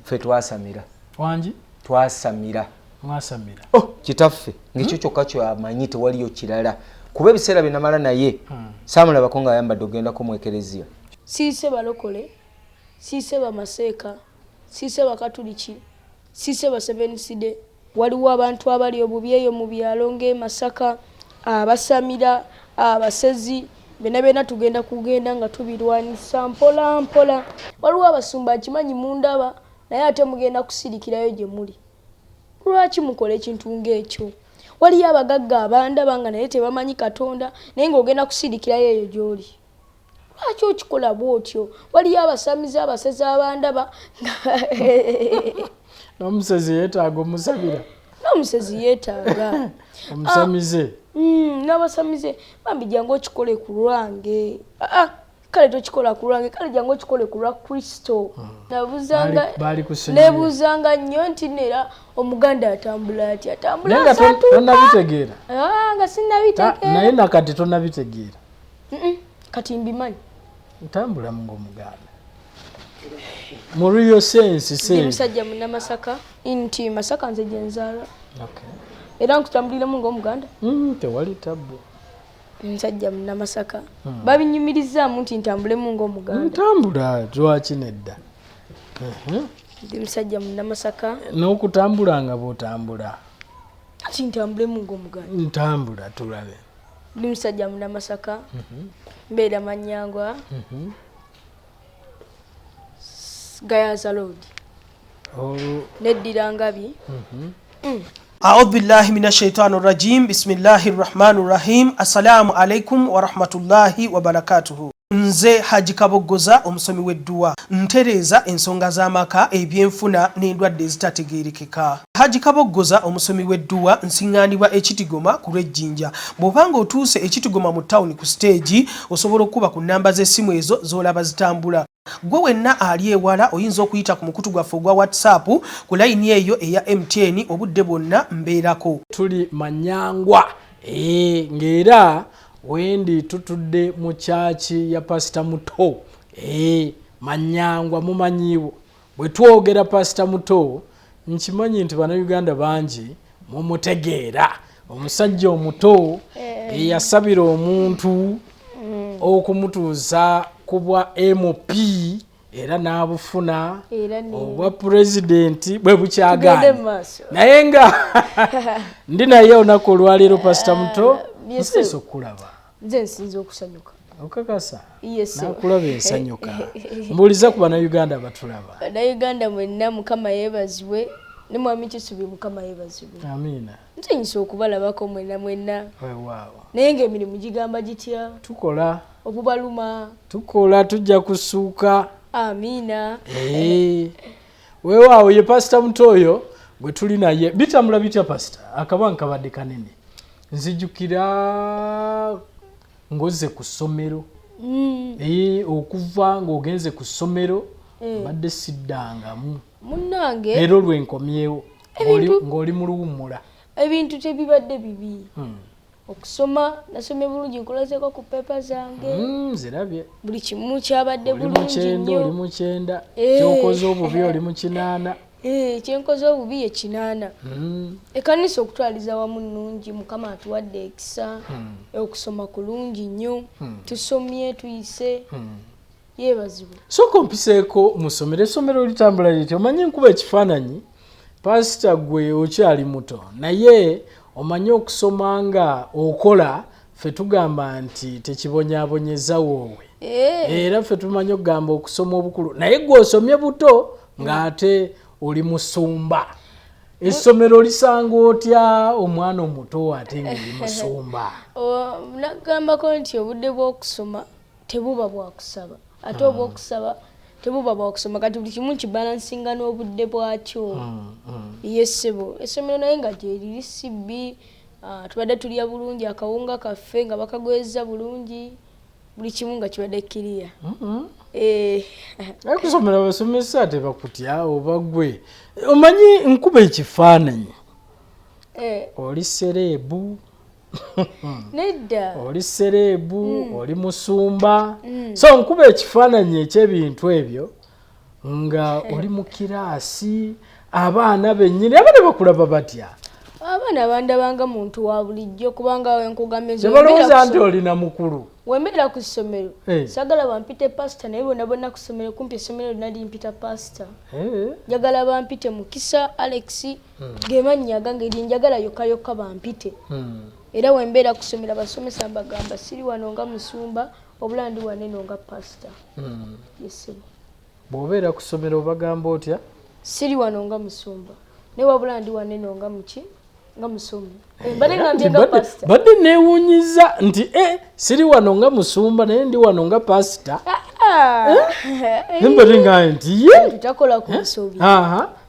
Ffe twasamira. Wangi? Twasamira. Mwasamira. Kitaffe ng'ekyo kyokka ky'amanyi tewaliyo kirala. Kuba ebiseera bye namala naye saamulabako ng'ayambadde ogendako mu ekereziya. Siise balokole, siise bamaseeka, siise bakatuliki, siise baseveniside. Waliwo abantu abali obubi eyo mu byalo ng'e Masaka, abasamira, abasezi, bena tugenda kugenda nga tubirwanisa mpola mpola. Waliwo abasumba akimanyi mundaba naye ate mugenda kusirikirayo gye muli. Lwaki mukola ekintu ng'ekyo? Waliyo abagagga abandaba nga naye tebamanyi Katonda naye ng'ogenda kusirikirayo eyo gy'oli. Lwaki okikola bw'otyo? Waliyo abasamize abasezi abandaba n'omusezi yeetaaga omusabira. N'omusezi yeetaaga omusamize. N'abasamize bambi jangu okikole ku lwange. Kale tokikola ku lwange, kale jangu okikole ku lwa Kristo. Nebuuzanga nnyo nti nera Omuganda atambula atya? Atambula asatu. Tonnabitegeera? Nga sinnabitegeera. Naye nakati tonnabitegeera? Kati mbimanyi. Ntambula ng'Omuganda. Mu real sense se. Ndi musajja munnamasaka nti Masaka nze gye nzaala. Era nkutambuliremu ng'Omuganda? Tewali tabbu. Musajja munnamasaka. Babinyumirizaamu nti ntambulemu ng'Omuganda. Ntambula lwaki nedda? Ndi musajja munnamasaka. N'okutambula nga bw'otambula. Ati ntambulemu ng'Omuganda. Ntambula tulabe. Ndi musajja munnamasaka. Mbeera Manyangwa. Gayaza Road. Neddira Ngabi. أعوذ بالله من الشيطان الرجيم بسم الله الرحمن الرحيم السلام عليكم ورحمة الله وبركاته. Nze Haji Kaboggoza omusomi w'edduwa ntereza ensonga z'amaka ebyenfuna n'endwadde ezitategeerekeka. Haji Kaboggoza omusomi w'edduwa nsiŋŋaanibwa ekitigoma ku lw'ejjinja. Bw'obanga otuuse ekitigoma mu ttawuni ku siteegi osobola okuba ku nnamba z'essimu ezo z'olaba zitambula. Gwe wenna ali ewala oyinza okuyita ku mukutu gwaffe ogwa WhatsApp ku layini eyo eya MTN obudde bwonna mbeerako. Tuli Manyangwa ng'era wendi tutudde mu kyaki ya Pastor Muto. Manyangwa mumanyiwo. Bwe twogera Pastor Muto nkimanyi nti bannayuganda bangi mumutegeera. Omusajja omuto eyasabira omuntu okumutuusa kubwa MP era n'abufuna obwa president bwe bukyagaanye. Naye nga ndi naye olunaku olwaleero Pastor Muto nsinza okulaba. Nze nsinza okusanyuka. Okakasa? Yes. Nakulaba ensanyuka. Mbuuliza ku bannayuganda batulaba. Bannayuganda mwenna Mukama yeebazibwe ne mwami Kisubi Mukama yeebazibwe. Amiina. Nze nsinza okubalabako mwenna. Weewaawo. Naye ng'emirimu gigamba gitya? Tukola. Okubaluma. Tukola tujja kusuuka. Amiina. Weewaawo ye Pastor Muto oyo gwe tuli naye. Bitambula bitya Pastor? Akabanga kabadde kanene. Nzijukira ngoze ku ssomero. Okuva ng'ogenze ku ssomero badde siddangamu. Munnange. Leero lwenkomyewo ng'oli mu luwummula. Ebintu tebibadde bibi. Okusoma nasomye bulungi nkolazeko ku pepa zange. Zirabye. Buli kimu kyabadde bulungi nnyo. Oli mu 9 kyokoze obubi oli mu 8. Kyenkoze obubi ye 8. Ekkanisa okutwaliza wamu nnungi Mukama atuwadde ekisa. Okusoma kulungi nnyo. Tusomye tuyise. Yeebazibwe. Sooka ompiseeko musomero essomero litambula lityo. Omanyi nkuba ekifaananyi Pastor gwe okyali muto naye omanyi okusoma nga okola ffe tugamba nti tekibonyaabonyeza woowe. Era ffe tumanyi okugamba okusoma obukulu naye gwe osomye buto ng'ate oli musumba. Essomero lisanga otya omwana omuto ate ng'oli musumba? Nagambako nti obudde bw'okusoma tebuba bwakusaba ate obw'okusaba tebuba bwakusoma kati buli kimu kibalansinga n'obudde bwakyo. Yesebo essomero naye nga gyeriri sibbi tubadde tulya bulungi akawunga kaffe nga bakagweza bulungi buli kimu nga kibadde kiriya. Kusomera basomesa ate bakutya oba gwe omanyi nkuba ekifaananyi oli sereebu. Nedda. Oli sereebu, oli musumba. So nkuba ekifaananyi eky'ebintu ebyo nga oli mu kiraasi abaana bennyini abaana bakulaba batya abaana bandabanga muntu wa bulijjo kubanga wenkugambye tebalowooza nti olina mukulu wembeera ku ssomero sagala bampite pasita naye bonna bonna ku ssomero kumpi essomero lina limpita pasita njagala bampite Mukisa Alex gemannya gange linjagala yokka bampite era wembeera ku ssomero abasomesa mbagamba siri wano nga musumba obula ndi waneno nga pasita yesibo bw'obeera ku ssomero obagamba otya siri wano nga musumba naye wabula ndi waneno nga muki nga musomi badde neewuunyiza nti siri wano nga musumba naye ndi wano nga pasita nembalingaye nti tutakola ku nsobi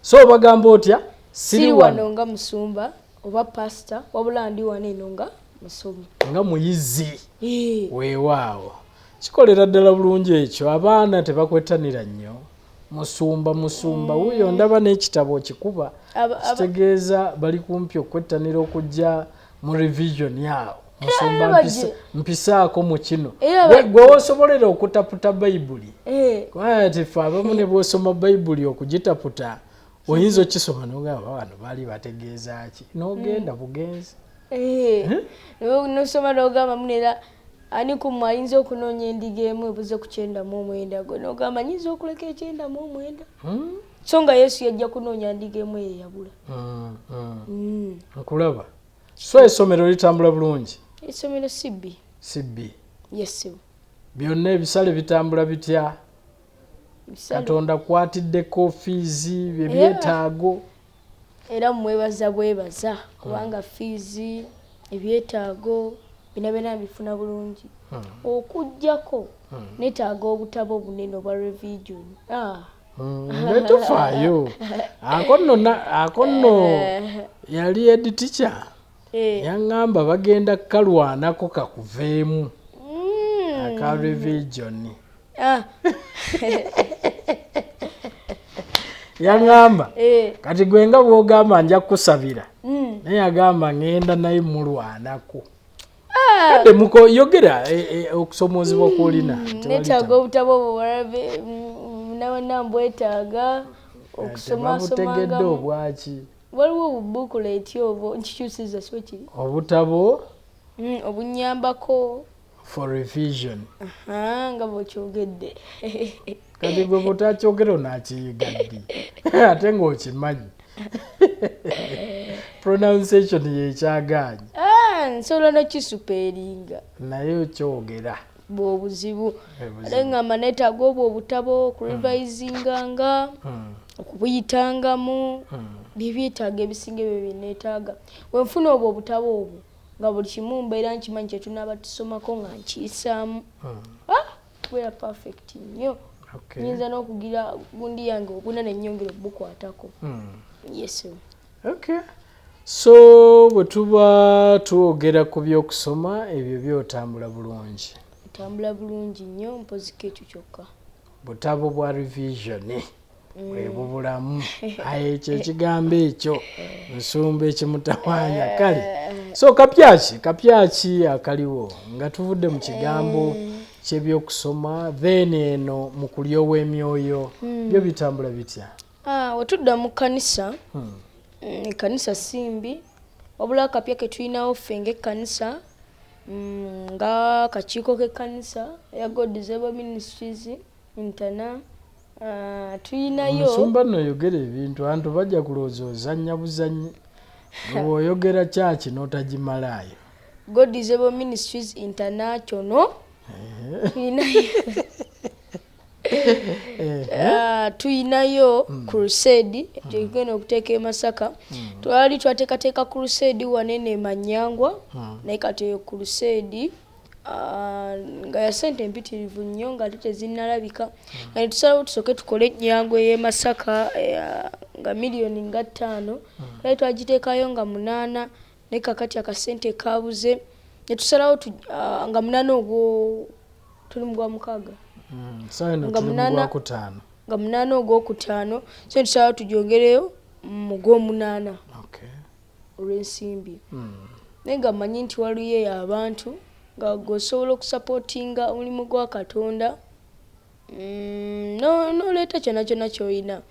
so obagamba otya siri wano nga musumba oba pasita wabula ndi waneno nga musomi nga muyizi weewaawo kikolera ddala bulungi ekyo abaana tebakwetanira nnyo musumba wuyo ndaba n'ekitabo kikuba kitegeeza bali kumpi okwettanira okujja mu revision yawo musumba mpisaako mu kino gwe wosobolera okutaputa bayibuli kubanga ffe abamu ne bwosoma bayibuli okugitaputa oyinza okisoma nogamba wano baali bategeeza ki n'ogenda bugenzi nosoma nogamba munera ani kumwe ayinza okunoonya endiga emu ebuze ku 99 gwe nogamba nyinza okuleka 99 so nga Yesu yajja kunoonya ndiga emu eyeyabula nkulaba so essomero litambula bulungi essomero sibbi yes byonna ebisale bitambula bitya Katonda kwatiddeko fiizi ebyetaago era mwebaza bwebaza kubanga fiizi ebyetaago bina bifuna bulungi okujjako netaaga obutabo bunene obwa revision netufaayo akonno yali ed teacher yaŋŋamba bagenda kalwanako kakuveemu aka revision yaŋŋamba kati gwe nga bw'ogamba nja kukusabira naye agamba ŋŋenda naye mulwanako kade muko yogera okusomoozebwa kwolina netaaga obutabo nambwetaaga okusomasomaga obwaki waliwo obubukuleti obwo nkikyusiza so kiri obutabo obunyambako for revision nga bwokyogedde kati gwe butakyogera onaakiyigadde ate ng'okimanyi pronunciation yekyagaanyi nsobola nokisupeeringa naye okyogera bwobuzibu ate ngamba netaaga obwo obutabo okurevisinganga okubuyitangamu byebyetaaga ebisinga ebyo byenetaaga wenfuna obwo obutabo obwo nga buli kimu mbeera nkimanyi kyetunaaba tusomako nga nkiyisaamu kubeera perfect nnyo nyinza n'okugira gundi yange ogunene nnyongera okubukwatako yes so bwe tuba twogera ku by'okusoma ebyo byotambula bulungi tambula bulungi nnyo mpoziko ekyo kyokka butabo bwa revision bwebubulamu ekyo ekigambo ekyo nsumba ekimutawaanya kale so kapyaki akaliwo nga tuvudde mu kigambo ky'ebyokusoma then eno mu kulya ow'emyoyo byo bitambula bitya wetudda mu kanisa kanisa simbi wabula akapya ketulinawo ffe ng'ekkanisa nga akakiiko k'ekkanisa ya God-Zebo Ministries Intana tulinayo musumba noyogera ebintu abantu bajja kulowooza ozannya buzannyi bw'oyogera kyaki n'otagimalayo God-Zebo Ministries International tuyinayo Crusade gyegenda okuteeka e Masaka twali twateekateeka Crusade wanene Manyangwa naye kati eyo Crusade nga ya sente mpitirivu nnyo nga tezinalabika nga netusalawo tusooke tukole ennyango ey'e Masaka nga miliyoni nga 5 kale twagiteekayo nga 8 naye kakati akasente kabuze netusalawo nga 8 ogwo tuli mugwa mukaaga nga 8 ogwokutaano so netusalawo tujongereyo mu gw'omunaana olw'ensimbi naye nga mmanyi nti waliyo abantu nga gwosobola okusapootinga omulimu gwa Katonda no leta kyona kyoyina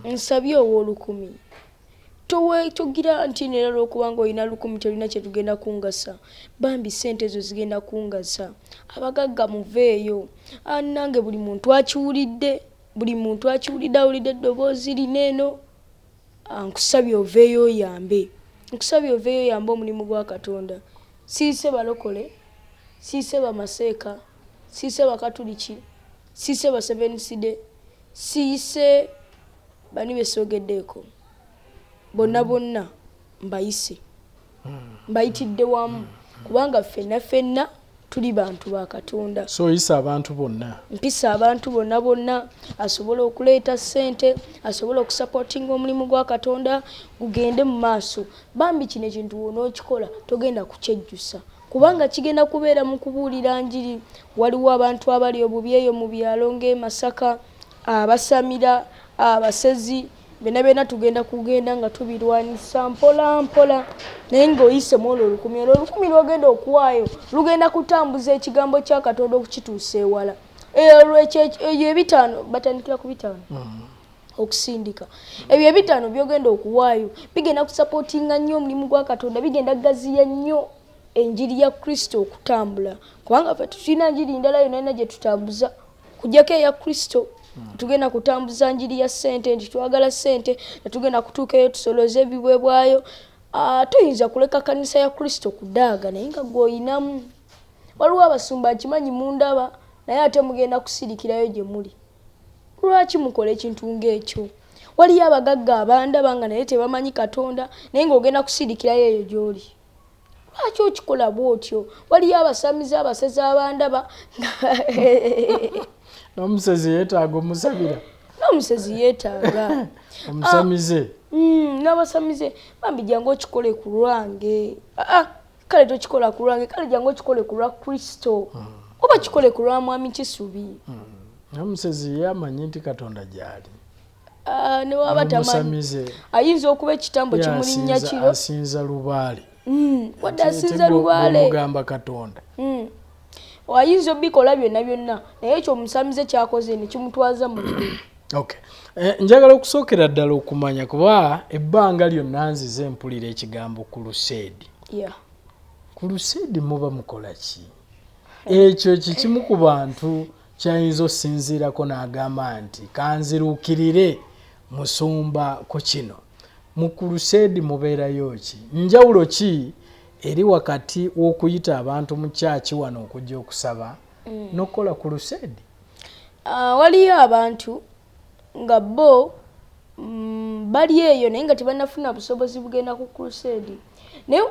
nsabye owo 1000 togira nti nera okubanga oyina 1000 tolina kyetugenda kungasa bambi sente ezo zigenda kungasa abagagga muveeyo nange buli muntu akiwulidde awulidde eddoboozi lineeno nkusabye oveeyo oyambe omulimu gwa Katonda siise balokole siise bamaseeka siise bakatuliki siise baseveniside siise bani besogeddeeko bonna mbayise mbayitidde wamu kubanga ffenna tuli bantu ba Katonda so oyisa abantu bonna mpisa abantu bonna asobola okuleeta ssente asobola okusupportinga omulimu gwa Katonda gugende mu maaso bambi kino ekintu wonokikola togenda kukyejjusa kubanga kigenda kubeera mu kubuulira njiri waliwo abantu abali obubyeyo mu byalo ng'Emasaka abasamira abasezi bena tugenda kugenda nga tubirwanisa mpola naye ng'oyise mu olwo 1000 lwogenda okuwaayo lugenda kutambuza ekigambo kya Katonda okukituusa ewala ebyo 5 batandikira ku 5 okusindika ebyo 5 byogenda okuwaayo bigenda kusupportinga nnyo omulimu gwa Katonda bigenda gaziya nnyo enjiri ya Kristo okutambula kubanga ffe tulina njiri ndala yonna gye tutambuza kujjako eya Kristo tugenda kutambuza njiri ya ssente nti twagala ssente tugenda kutuukayo tusoloze ebibwebwayo tuyinza kuleka kanisa ya Kristo kudaaga naye nga gw'oyinamu waliwo abasumba akimanyi mundaba naye ate mugenda kusirikirayo gye muli lwaki mukola ekintu ng'ekyo waliyo abagagga abandaba nga naye tebamanyi Katonda naye ng'ogenda kusirikirayo eyo gy'oli lwaki okikola bw'otyo waliyo abasamize abasezi abandaba n'omusezi yeetaaga omusabira n'omusezi yeetaaga omusamize n'abasamize bambi jangu okikole ku lwange kale tokikola ku lwange kale jangu okikole ku lwa Kristo oba kikole ku lwa mwami Kisubi n'omusezi ye amanyi nti Katonda gy'ali ne waba tamanyi ayinza okuba ekitambo kimulinnya kiro asinza lubaale wadde asinza lubaale mugamba Katonda ayinza obikola byonna naye ekyo omusamize kyakoze ne kimutwaza mu okay njagala okusookera ddala okumanya kuba ebbanga lyonna nzize mpulira ekigambo Crusade Crusade muba mukola ki ekyo kikimu ku bantu kyayinza osinziirako n'agamba nti kanziruukirire musumba ku kino mu Crusade mubeerayo ki njawulo ki eri wakati w'okuyita abantu mu kyaki wano okujja okusaba n'okukola Crusade waliyo abantu nga bo bali eyo naye nga tebannafuna busobozi bugenda ku Crusade naye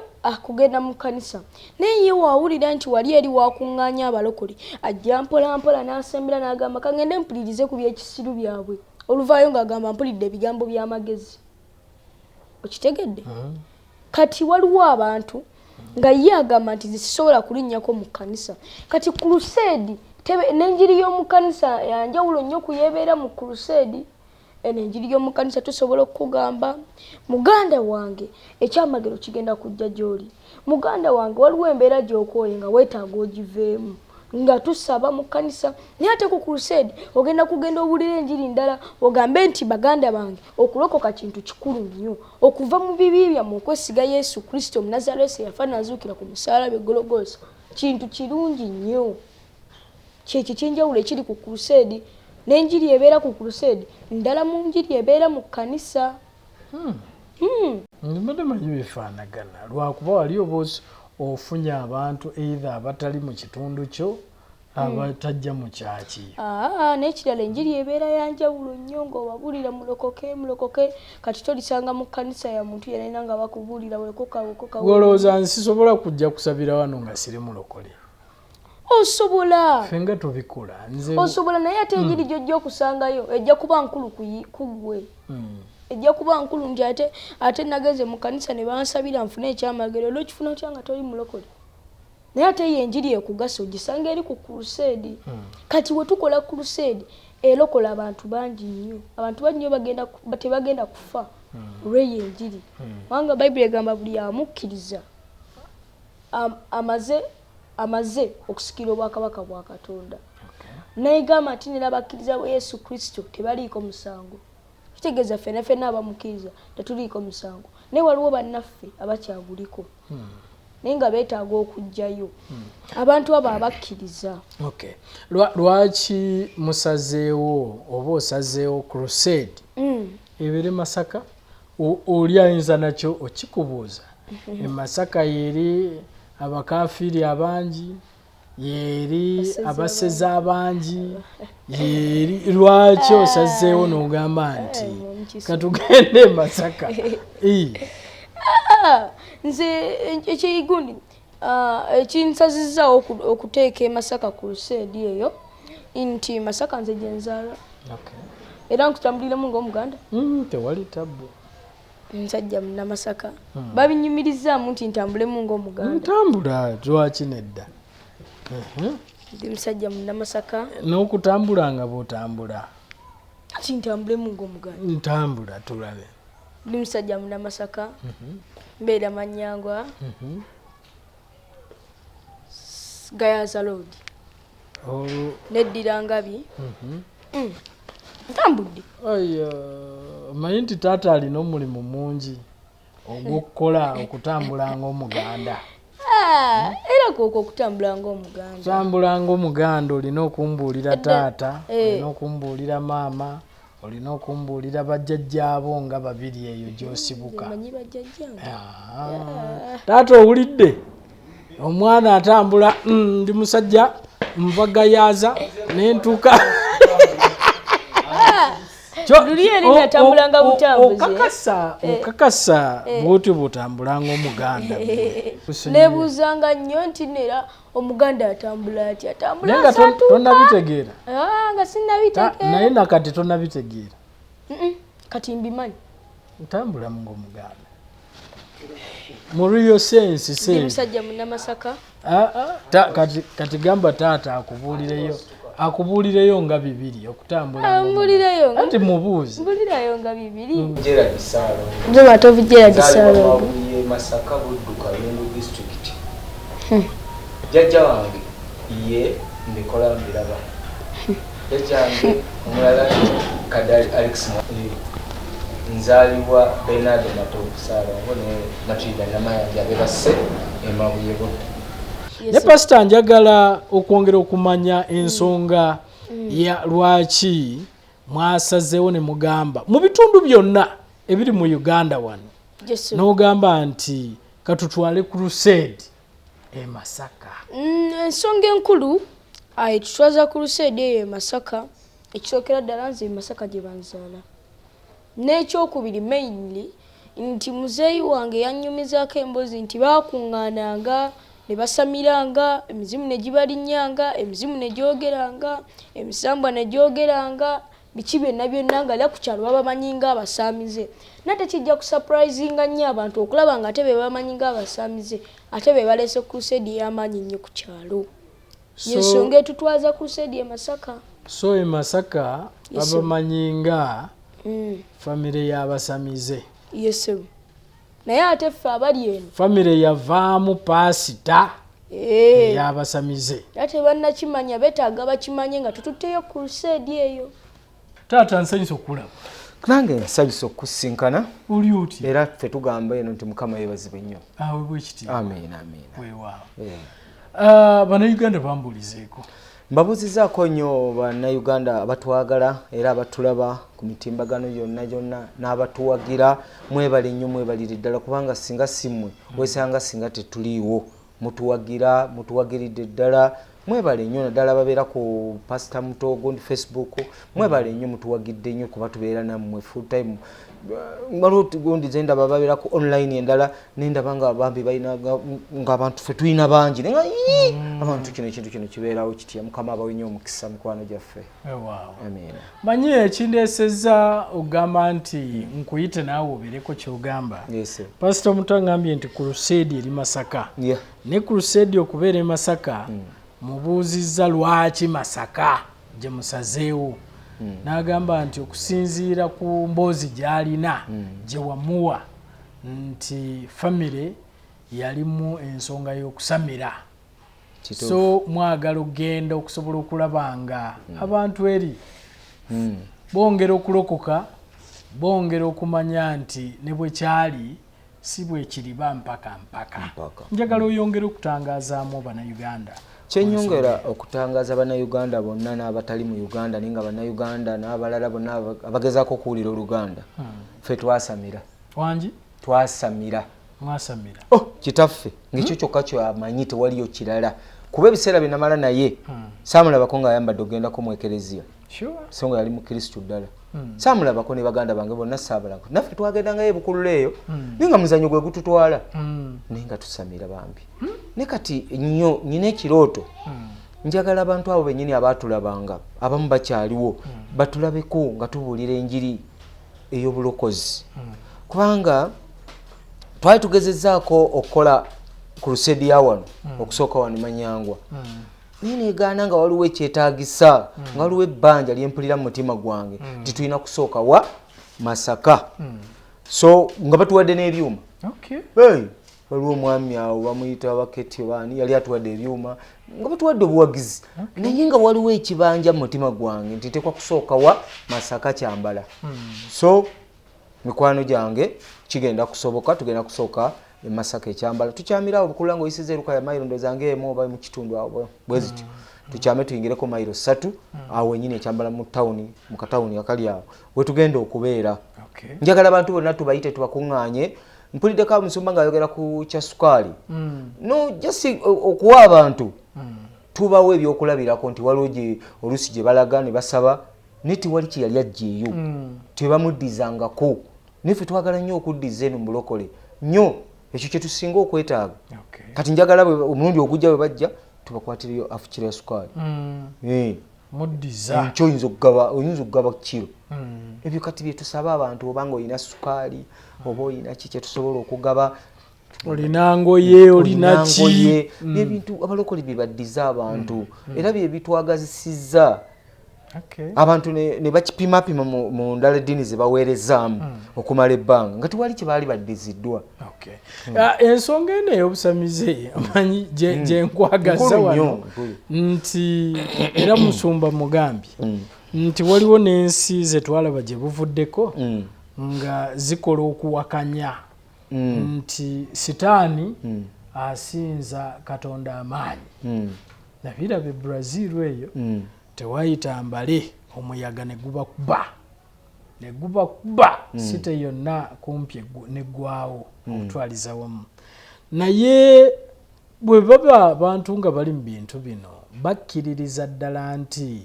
kugenda mu kanisa naye ye wawulira nti wali eri wakuŋŋaanya abalokole ajja mpola n'asembera n'agamba kangende mpulirize ku byekisiru byabwe oluvaayo ng'agamba mpulidde ebigambo by'amagezi okitegedde kati waliwo abantu nga ye agamba nti zisobola kulinnyako mu kanisa kati Crusade n'enjiri y'omu kanisa yanjawulo nnyo kuyeebeera mu Crusade n'enjiri y'omu kanisa tusobola okugamba muganda wange ekyamagero kigenda kujja gy'oli muganda wange waliwo embeera gy'okooye nga weetaaga ogiveemu nga tusaba mu kanisa naye ate ku Crusade ogenda kugenda owulira enjiri ndala ogambe nti baganda bange okulokoka kintu kikulu nnyo okuva mu bibi byammwe okwesiga Yesu Kristo Omunnazaaleesi yafa n'azuukira ku musaalaba Gologoosa kintu kirungi nnyo kyekyo kyenjawulo ekiri ku Crusade n'enjiri ebeera ku Crusade ndala mu njiri ebeera mu kanisa mbadde manyi bifaanagana lwakuba wali oba ofunye abantu either abatali mu kitundu kyo abatajja mu kyaki n'ekirala enjiri ebeera yanjawulo nnyo ng'obabuulira mulokoke kati tolisanga mu kanisa ya muntu yenna nga bakubuulira wekoka golowooza nsisobola kujja kusabira wano nga siri mulokole osobola fenga tubikola osobola naye ate enjiri gy'ojja okusangayo ejja kuba nkulu ku ggwe ejja kuba nkulu nti ate nagenze mu kanisa ne bansabira nfune ekyamagero olw'okifuna otya nga toli mulokole naye ate ye enjiri ekugasa ogisanga eri ku Crusade kati we tukola Crusade erokola abantu bangi nnyo abantu bangi nnyo tebagenda kufa olw'eyo enjiri kubanga Bayibuli egamba buli amukkiriza amaze okusikira obwakabaka bwa Katonda n'egamba nti n'abakkiriza bwa Yesu Kristo tebaliiko musango. Kitegeeza ffenna abamukkiriza tetuliiko musango. Naye waliwo bannaffe abakyaguliko. Naye nga beetaaga okujjayo. Abantu abo abakkiriza. Okay. Lwaki musazeewo oba osazeewo Crusade? Ebere Masaka? Oli ayinza nakyo okikubuuza. Masaka yeri abakafiri abangi, yeri abaseze abangi, yeri lwaki osazeewo n'ogamba nti katugende Masaka? Nze ekiyigundi ekinsazizaawo okuteeka Masaka Crusade eyo nti Masaka nze gye nzaala. Era nkutambuliremu ng'Omuganda. Tewali tabbu. Nsajja Munnamasaka. Babinyumirizaamu nti ntambulemu ng'Omuganda. Ntambula lwaki nedda? Ndi musajja Munnamasaka. N'okutambula nga bw'otambula. Ati ntambulemu ng'Omuganda. Ntambula tulabe. Ndi musajja Munnamasaka. Mbeera Manyangwa. Gayaza Road. Neddira Ngabi. Ntambudde. Omanyi nti taata alina omulimu mungi ogw'okukola okutambula ng'Omuganda. Era kwokwo okutambula ng'Omuganda. Kutambula ng'Omuganda olina okumbuulira taata, olina okumbuulira maama, olina okumbuulira bajjajjaabo nga babiri eyo gy'osibuka. Manyi bajjajjange. Taata owulidde? Omwana atambula, ndi musajja nva Gayaza n'entuuka. Okakasa bw'otyo bw'otambula ng'Omuganda. Nebuuzanga nnyo nti nera Omuganda atambula atya? Atambula asatuuka. Tonnabitegeera? Nga sinnabitegeera. Naye nakati tonnabitegeera? Kati mbimanyi. Ntambula ng'Omuganda. Mu real sense. Ndi musajja Munnamasaka. Kati gamba taata akubuulireyo nga bibiri okutambula. Mbulireyo. Ati mubuuzi. Mbulirayo nga bibiri. Gerald Salo. Nze Matovu Gerald Salo. Ye Masaka Budduka Lungu district. Jajja wange ye ndikola mbiraba. Jajja wange omulala Kadali Alex nzalibwa Bernard Matovu Salo ngone Matilda Namayanja bebase emabuye bo. Ne Pastor njagala okwongera okumanya ensonga ya lwaki mwasazeewo ne mugamba mu bitundu byonna ebiri mu Uganda wano n'ogamba nti katutwale Crusade e Masaka. Ensonga enkulu tutwaza Crusade eyo e Masaka ekisookera ddala nze Masaka gye banzaala. N'ekyokubiri mainly nti muzeeyi wange yannyumizaako emboozi nti baakuŋŋaananga ne basamiranga, emizimu ne gibalinnyanga, emizimu ne gyogeranga, emisambwa ne gyogeranga, biki byonna nga ku kyalo babamanyi ng'Abasamize. Nate kijja kusurprisinga nnyo abantu okulaba nga ate be bamanyi ng'Abasamize ate be baleese Crusade ey'amaanyi nnyo ku kyalo. Yensonga etutwaza Crusade e Masaka. So e Masaka babamanyi nga famire y'Abasamize. Yes. Naye ate ffe abali eno famire yavaamu paasita ey'Abasamize. Ate bannakimanya beetaaga bakimanye nga tututteyo Crusade eyo. Taata nsanyusa okulaba. Nange nsanyusa okusinkana. Oli oti? Era ffe tugamba eno nti Mukama yeebazibwe nnyo. Awe bwekitiibwa. Amiina. Weewaawo. Bannayuganda bambuulizeeko. Mbabuuzizaako nnyo bannayuganda abatwagala era abatulaba ku mitimbagano yonna n'abatuwagira. Mwebale nnyo, mwebalire ddala kubanga singa simmwe wesanga singa tetuliiwo. Mutuwagiridde ddala. Mwebale nnyo naddala babeera ku Pastor Muto gundi Facebook. Mwebale nnyo, mutuwagidde nnyo kuba tubeera nammwe full time. Maluti gundi zenda babeera ku online endala nendaba nga bambi balina ng'abantu ffe tulina bangi nenga abantu kino ekintu kino kibeerawo kitya. Mukama abawe nnyo omukisa mikwano gyaffe. Amiina. Manyi ekindeesezza ogamba nti nkuyite naawe obeereko ky'ogamba. Pastor Muto angambye nti Crusade eri Masaka. Ne Crusade okubeera e Masaka mubuuzizza lwaki Masaka gye musazeewo. N'agamba nti okusinziira ku mboozi gy'alina gye wamuwa nti famire yalimu ensonga y'okusamira so mwagala okugenda okusobola okulabanga abantu eri bongera okulokoka bongera okumanya nti ne bwe kyali si bwe kiriba mpaka njagala oyongera okutangazaamu bannayuganda kyenyongera okutangaza bannayuganda bonna n'abatali mu Uganda naye nga bannayuganda n'abalala bonna abagezaako okuwulira Oluganda ffe twasamira wangi twasamira mwasamira kitaffe ng'ekyo kyokka kyamanyi tewaliyo kirala kuba ebiseera bye namala naye saamulabako ng'ayambadde ogendako mu ekereziya so nga yali mukristu ddala saamulabako ne baganda bange bonna saabalako naffe twagendangayo ebukulula eyo naye nga muzannyo gwe gututwala naye nga tusamira bambi ne kati nnyo nina ekirooto njagala abantu abo bennyini abaatulabanga abamu bakyaliwo batulabeko nga tubuulira enjiri ey'obulokozi kubanga twali tugezezzaako okukola Crusade ya wano okusooka wano Manyangwa naye negaana nga waliwo ekyetaagisa nga waliwo ebbanja lyempulira mu mutima gwange nti tulina kusooka wa Masaka so nga batuwadde n'ebyuma waliwo omwami awo bamuyita baketyo baani yali atuwadde ebyuma nga batuwadde obuwagizi naye nga waliwo ekibanja mu mutima gwange nti tekwa kusooka wa Masaka Kyambala so mikwano gyange kigenda kusoboka tugenda kusooka Masaka Ekyambala tukyamira obukulula nga oyisiza eruka ya mayiro ndozange emu oba mu kitundu awo bweziti tukyame tuyingireko mayiro 3 awo nyine Ekyambala mu town mu katawuni akali awo we tugenda okubeera njagala abantu bonna tubayite tubakuŋŋaanye mpulidde ka musumba nga ayogera ku kyasukali no just okuwa abantu tubawo ebyokulabirako nti waliwo gye olusi gye balaga ne basaba neti wali kiyali ajjeeyo tebamuddizangako niffe twagala nnyo okuddiza eno mulokole nnyo ekyo kye tusinga okwetaaga kati njagala omulundi ogujja bwe bajja tubakwatiriyo afukira ya sukaali muddiza ekyo oyinza okugaba kiro ebyo kati bye tusaba abantu obanga olina sukaali oba olina ki kye tusobola okugaba olina ngoye olina ki ebintu abalokole bye baddiza abantu era bye bitwagazisizza abantu ne bakipimapima mu ndala eddiini ze baweerezaamu okumala ebbanga nga tewali kye baali baddiziddwa ensonga eno ey'obusamize amanyi gye nkwagaza wano nti era musumba mugambye nti waliwo n'ensi ze twalaba gye buvuddeko nga zikola okuwakanya nti sitaani asinza Katonda amaanyi nabiraba e Brazil eyo tewayita mbale omuyaga ne guba kuba site yonna kumpi neggwawo okutwaliza wamu naye bwe baba abantu nga bali mu bintu bino bakkiririza ddala nti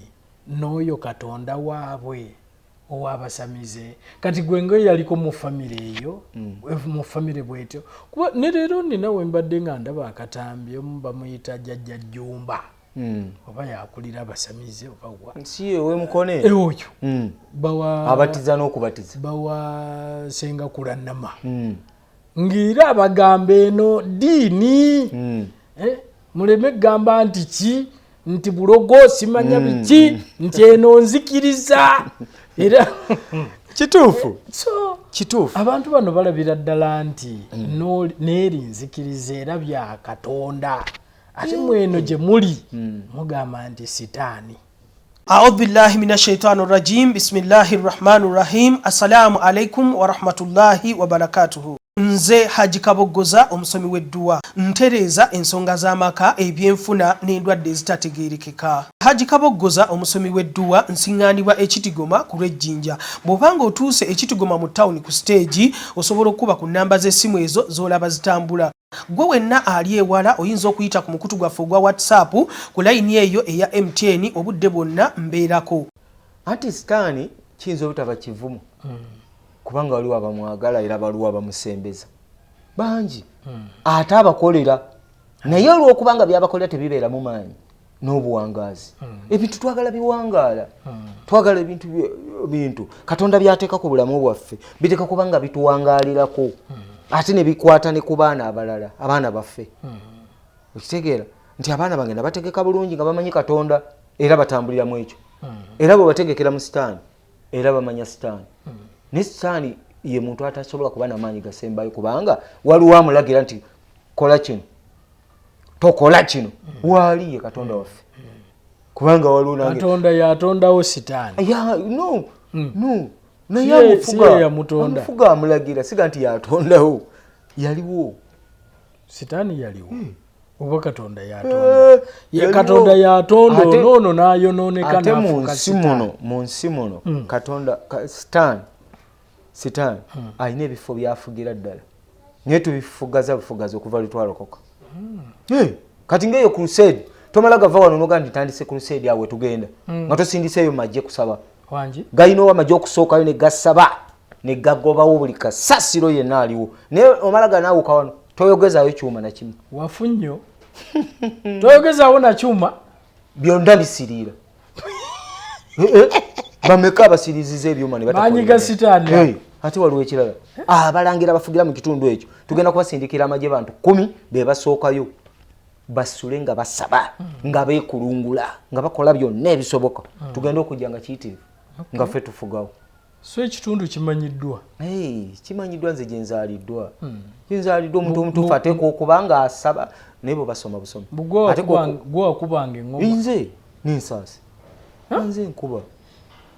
n'oyo Katonda waabwe ow'Abasamize kati gwe nga yaliko mu famire eyo mu famire bwetyo kuba ne leero nina we mbadde nga ndaba akatambi omu bamuyita jjajja Jjumba oba yakulira Abasamize oba wa si ewe mukone oyo bawa abatiza n'okubatiza bawa senga kulannama ngira abagamba eno diini muleme gamba nti ki nti bulogo simanya biki nti eno nzikiriza era kituufu abantu bano balabira ddala nti n'eri nzikiriza era bya Katonda ate mweno gye muli mugamba nti sitaani. A'udhu billahi minash shaitani rajim. Bismillahir rahmanir rahim. Assalamu alaikum wa rahmatullahi wa barakatuhu. Nze Haji.abdul omusomi w'edduwa ntereza ensonga z'amaka ebyenfuna n'endwadde ezitategeerekeka. Haji.abdul omusomi w'edduwa nsiŋŋaanibwa ekitigoma ku lw'ejjinja. Bw'obanga otuuse ekitigoma mu ttawuni ku siteegi osobola okuba ku nnamba z'essimu ezo z'olaba zitambula. Gwe wenna ali ewala oyinza okuyita ku mukutu gwaffe ogwa WhatsApp ku layini eyo eya MTN obudde bwonna mbeerako. Anti sitaani kiyinza obutaba kivumu kubanga waliwo abamwagala era waliwo abamusembeza bangi ate abakolera naye olw'okubanga byabakolera tebibeera mu maanyi n'obuwangaazi ebintu twagala biwangaala twagala ebintu Katonda byateeka ku bulamu bwaffe biteeka kubanga bituwangaalirako ate ne bikwata ne ku baana abalala abaana baffe okitegeera nti abaana bange nabategeka bulungi nga bamanyi Katonda era batambulira mu ekyo era bwe bategekera mu sitaani era bamanya sitaani ne sitaani ye muntu atasobola kuba n'amaanyi gasembayo kubanga waliwo amulagira nti kola kino tokola kino wali ye katonda waffe kubanga waliwo nange katonda yatondawo sitaani no naye amufuga amulagira siga nti yatondawo yaliwo sitaani yaliwo oba katonda yatonda katonda yatonda noono n'ayonooneka ate mu nsi muno katonda sitaani alina ebifo byafugira ddala naye tubifugaza okuva lutwalokoka kati ngaeyo Crusade tomala gava wano noga nti tandise Crusade awe tugenda nga tosindiseeyo majje kusaba galina amajje okusookayo ne gasaba ne gagobawo buli kasasiro yenna aliwo naye omala ganaawuka wano toyogezaayo kyuma na kimu wafu nnyo toyogezaawo na kyuma byonna bisiriira bameka abasiriziza ebyuma ne banyiga sitaani ate waliwo ekirala abalangira bafugira mu kitundu ekyo tugenda kubasindikira amagye bantu 10 be basookayo basule nga basaba nga beekulungula nga bakola byonna ebisoboka tugenda okujja nga kiyitirivu nga ffe tufugawo so ekitundu kimanyiddwa kimanyiddwa nze gyenzaliddwa omuntu omutuufu ateeka okuba nga asaba naye bwe basoma busomi gwe wakubanga engoma nze ninsaasi nze nkuba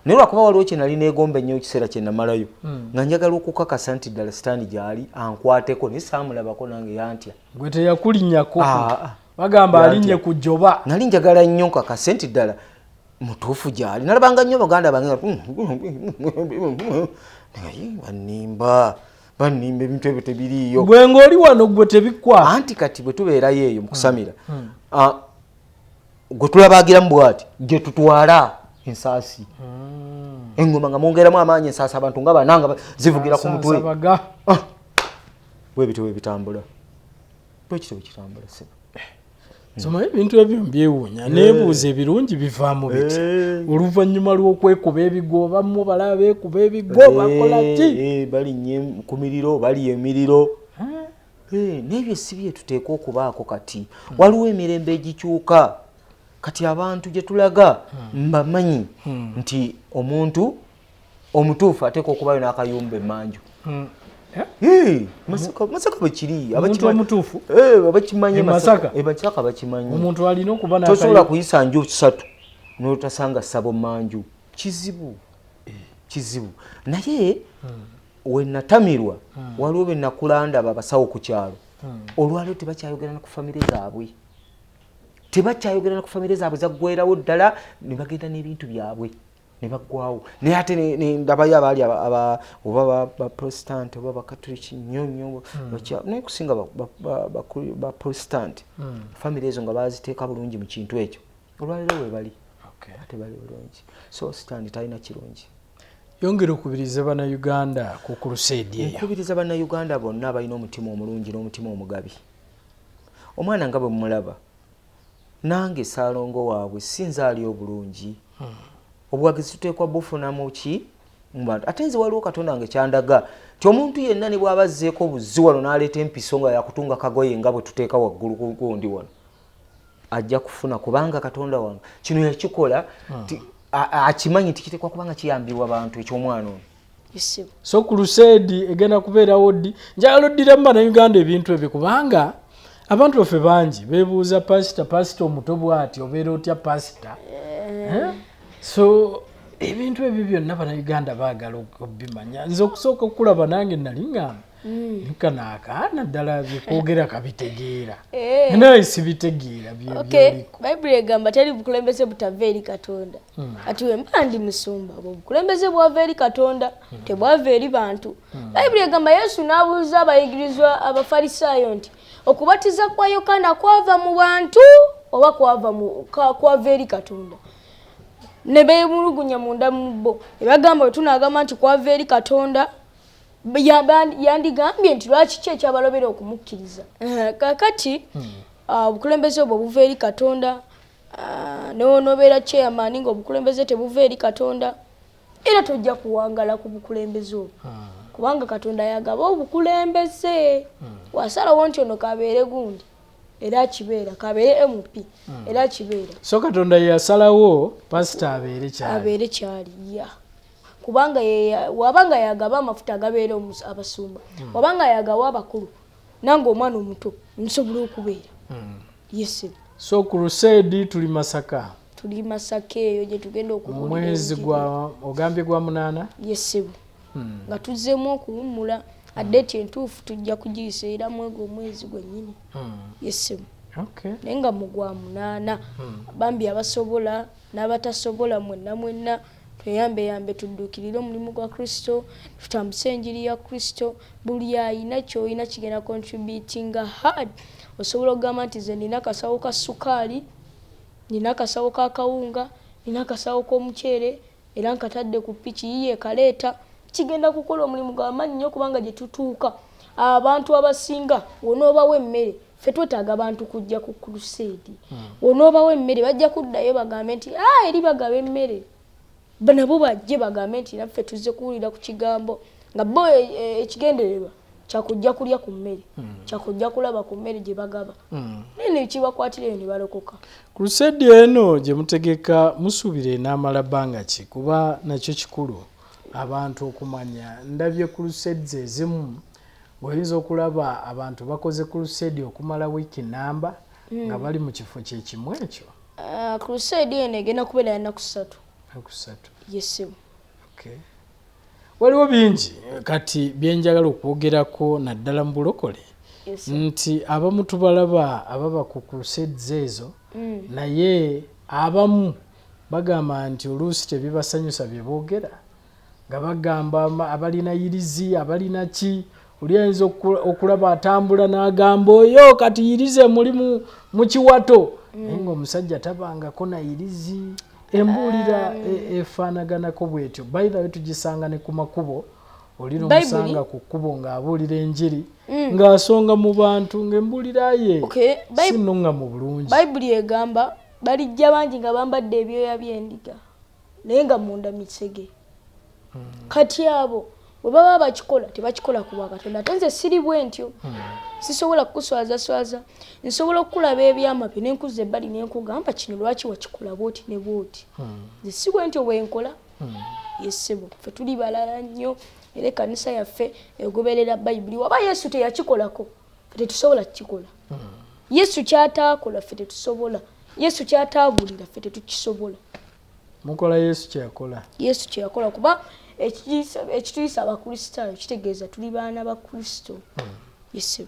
naye lwakuba waliwo kye nali neegomba ennyo ekiseera kye namalayo nga njagala okukakasa nti ddala sitaani gyali ankwateko naye saamulabako nange yantya gwe teyakulinnyako bagamba alinnye ku jjoba nali njagala nnyo nkakase nti ddala mutuufu gyali nalabanga nnyo baganda bange banimba ebintu ebyo tebiriiyo gwe ng'oli wano gwe tebikwata anti kati bwe tubeerayo eyo mu kusamira gwe tulabagiramu bwati gye tutwala ensaasi engoma nga mwongeramu amaanyi ensaasi abantu nga bananga zivugira ku mutwe bwebityo bwebitambula bwekityo bwekitambula sebo soma ebintu ebyo mbyewuunya neebuuza ebirungi bivaamu biti oluvannyuma lw'okwekuba ebigo bamu balaba beekuba ebigo bakola ki balinnye ku miriro bali emiriro n'ebyo si bye tuteeka okubaako kati waliwo emirembe egikyuka kati abantu gye tulaga mbamanyi nti omuntu omutuufu ateeka okubayo n'akayumba emmanju masaka bwekiri omutuufu abakimanyi masaka bakimanyi omuntu alina okuba tosobola kuyisa nju 3 n'otasanga ssabo manju kizibu naye wenatamirwa waliwo benakulandaba abasawo ku kyalo olwaliro tebakyayogera ku famire zaabwe zaggwerawo ddala ne bagenda n'ebintu byabwe ne baggwawo naye ate ndabayo abaali oba baprotestant oba bakatoliki nnyo naye kusinga baprotestant famire ezo nga baziteeka bulungi mu kintu ekyo olwaliro webali ate bali bulungi so stand talina kirungi yongera okubiriza bannayuganda ku Crusade eyo okubiriza bannayuganda bonna abalina omutima omulungi n'omutima omugabi omwana nga bwe mulaba nange saalongo waabwe sinzaali obulungi obuwagizi tuteekwa bufunamu ki mubantu ate nze waliwo katonda wange kyandaga ti omuntu yenna ne bw'aba azzeeko obuzzi wano n'aleeta empiso nga yakutunga kagoye nga bwe tuteeka waggulu ku gundi wano ajja kufuna kubanga katonda wange kino yakikola akimanyi tikiteekwa kubanga kiyambibwa abantu eky'omwana ono so Crusade egenda kubeerawo ddi njagala oddiramu bannayuganda ebintu ebyo kubanga abantu baffe bangi beebuuza pasita omuto bw'ati obeera otya pasita so ebintu ebyo byonna bannayuganda baagala okubimanya nze okusooka okulaba nange nali ngamba nkanaakaana ddala byekwogera kabitegeera naye sibitegeera bayibuli egamba teri bukulembeze butava eri katonda kati wemba ndi musumba obukulembeze bwava eri katonda tebwava eri bantu bayibuli egamba yesu n'abuuza abayigirizwa abafalisaayo nti okubatiza kwa Yokaana kwava mu bantu oba kwava eri katonda ne beemulugunya munda mu bo ebagamba bwe tunaagamba nti kwava eri katonda yandigambye nti lwaki ki ekyabalobera okumukkiriza kakati obukulembeze obwo buva eri katonda newonobeera chairman nga obukulembeze tebuva eri katonda era tojja kuwangala ku bukulembeze obwo kubanga katonda yagaba obukulembeze wasalawo nti ono kabeere gundi era kibeera kabeere MP era kibeera so katonda yasalawo pasita abeere kyali kubanga wabanga yagaba amafuta agabeera abasumba wabanga yagawa abakulu nange omwana omuto nsobola okubeera Yes. So Crusade tuli Masaka. Tuli Masaka eyo gye tugenda okubulira. Mwezi gwa ogambye gwa 8. Yes. Nga tuzzemu okuwummula addeeti entuufu tujja kugiyiseera mwego omwezi gwennyini. Yes. Okay. Naye nga mu gwa 8 bambi abasobola n'abatasobola mwenna tweyambe tudduukirire omulimu gwa Kristo, tutambuse enjiri ya Kristo, buli ayina ky'olina kigenda contributing hard. Osobola okugamba nti nze nina akasawo ka ssukaali, nina akasawo ka kawunga, nina akasawo k'omuceere era nkatadde ku piki yiye kaleeta, kigenda kukola omulimu gw'amaanyi nnyo kubanga gye tutuuka abantu abasinga wonoobawo emmere. Ffe twetaaga abantu kujja ku Crusade. Wonoobawo emmere bajja kuddayo bagambe nti eri bagaba emmere. Nabo bajje bagambe nti naffe tuzze kuwulira ku kigambo nga bo ekigendererwa kyakujja kulya ku mmere, kyakujja kulaba ku mmere gye bagaba. Nene kibakwatireyo ne balokoka. Crusade eno gye mutegeka musuubire n'amala bbanga ki? Kuba nakyo kikulu abantu okumanya. Ndabye Crusades ezimu oyinza okulaba abantu bakoze Crusade okumala wiiki namba nga bali mu kifo kye kimu ekyo. Crusade eno egenda kubeera ennaku 3. Yes. Okay. Waliwo bingi kati byenjagala okwogerako naddala mu bulokole. Yes. Nti abamu tubalaba ababa ku Crusades ezo naye abamu bagamba nti oluusi tebibasanyusa bye boogera nga bagamba abalina yirizi abalina ki. Oli ayinza okulaba atambula n'agamba oyo kati yirize mulimu mu kiwato naye ng'omusajja tabangako na yirizi. Embulira efaanaganako bwetyo. By the way tugisanga ne ku makubo. Oli n'omusanga ku kkubo ng'abuulira enjiri ng'asonga mu bantu ng'embulira ye si nnuŋŋamu bulungi. Bayibuli egamba balijja bangi nga bambadde ebyoya by'endiga naye nga munda misege. Kati abo bwe baba bakikola tebakikola ku bwa Katonda. Ate nze siri bwe ntyo. Sisobola kukuswaza. Nsobola okulaba ebyamapya n'enkuza ebbali n'enkugamba kino lwaki wakikola bwoti ne bwoti. Nze si bwe ntyo bwe nkola. Yesebo ffe tuli balala nnyo era ekkanisa yaffe egoberera Bayibuli. Waba Yesu teyakikolako ffe tetusobola kukikola. Yesu kyataakola ffe tetusobola. Yesu kyataabulira ffe tetukisobola. Mukola Yesu kyakola. Yesu kyakola kuba ekituyisa abakristaayo kitegeeza tuli baana ba Kristo. Yes.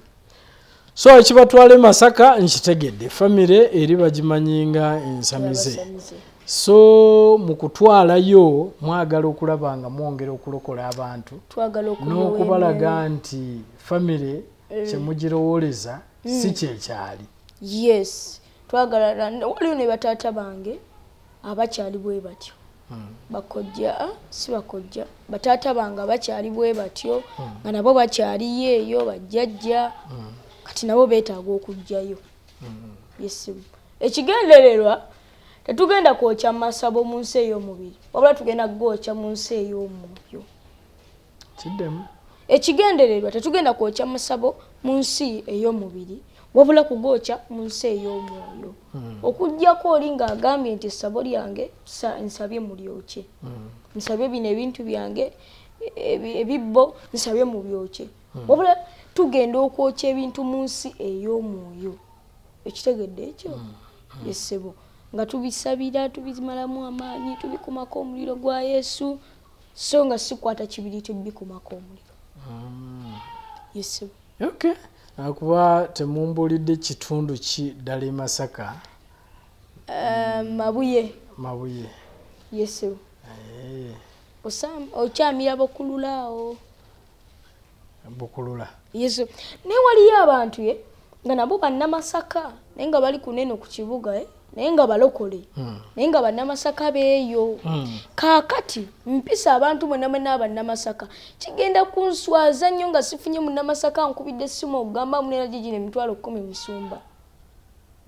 So ekibatwala Masaka nkitegedde famire eri bagimanyi nga ensamize. So mukutwalayo mwagala okulaba nga mwongera okulokola abantu n'okubalaga nti famire kyemugirowooleza si kyekyali. Yes. Twagala waliwo ne bataata bange abakyali bwe batyo. Bakojja si bakojja bataata bange abakyali bwe batyo nga nabo bakyali yeeyo bajjajja kati nabo beetaaga okujjayo. Yes. Ekigendererwa tetugenda kwokya masabo mu nsi ey'omubiri wabula tugenda gwokya mu nsi ey'omwoyo. Kiddemu. Ekigendererwa tetugenda kwokya masabo mu nsi ey'omubiri wabula kugokya mu nsi ey'omwoyo. Okujjako oli ng'agambye nti essabo lyange nsabye mulyokye. Nsabye bino ebintu byange ebibbo nsabye mu byokye. Wabula tugenda okwokya ebintu mu nsi ey'omwoyo. Ekitegedde ekyo? Yesebo nga tubisabira tubimalamu amaanyi tubikumako omuliro gwa Yesu so nga sikwata kibiri tubikumako omuliro. Yesebo. Okay. Akuba temumbulidde kitundu ki ddala e Masaka? Mabuye. Yesebo. Okyamira Bukululaawo. Bukulula. Yesu. Naye waliyo abantu nga nabo bannamasaka naye nga bali kunene ku kibuga naye nga balokole naye nga bannamasaka beeyo. Kaakati mpisa abantu mwenna abannamasaka kigenda kunswaza nnyo nga sifunye munnamasaka nkubidde essimu okugamba munera gigino emitwalo 10 musumba